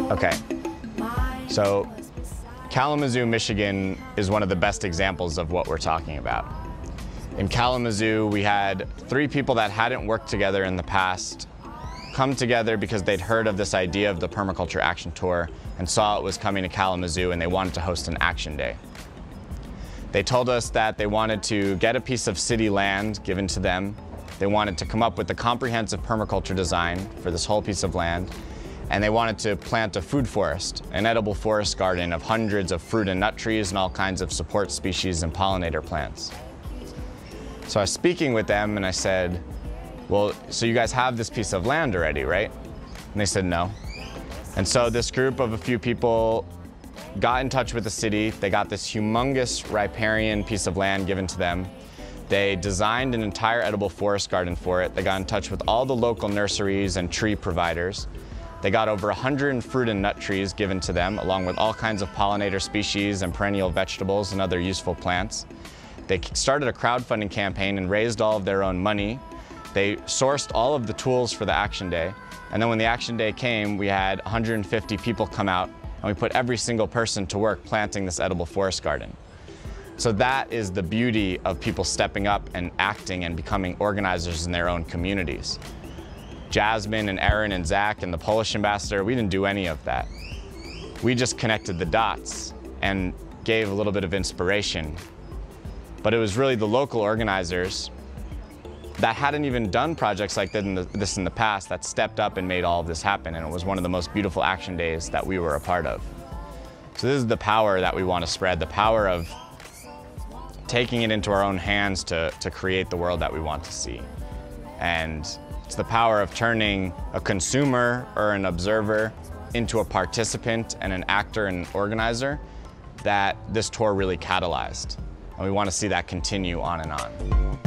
Okay, so Kalamazoo, Michigan is one of the best examples of what we're talking about. In Kalamazoo, we had 3 people that hadn't worked together in the past come together because they'd heard of this idea of the Permaculture Action Tour and saw it was coming to Kalamazoo, and they wanted to host an action day. They told us that they wanted to get a piece of city land given to them. They wanted to come up with a comprehensive permaculture design for this whole piece of land, and they wanted to plant a food forest, an edible forest garden of hundreds of fruit and nut trees and all kinds of support species and pollinator plants. So I was speaking with them and I said, well, so you guys have this piece of land already, right? And they said no. And so this group of a few people got in touch with the city. They got this humongous riparian piece of land given to them. They designed an entire edible forest garden for it. They got in touch with all the local nurseries and tree providers. They got over 100 fruit and nut trees given to them, along with all kinds of pollinator species and perennial vegetables and other useful plants. They started a crowdfunding campaign and raised all of their own money. They sourced all of the tools for the action day. And then when the action day came, we had 150 people come out, and we put every single person to work planting this edible forest garden. So that is the beauty of people stepping up and acting and becoming organizers in their own communities. Jasmine and Aaron and Zach and the Polish ambassador, we didn't do any of that. We just connected the dots and gave a little bit of inspiration. But it was really the local organizers that hadn't even done projects like this in the past that stepped up and made all of this happen, and it was one of the most beautiful action days that we were a part of. So this is the power that we want to spread, the power of taking it into our own hands to create the world that we want to see. And it's the power of turning a consumer or an observer into a participant and an actor and an organizer that this tour really catalyzed. And we want to see that continue on and on.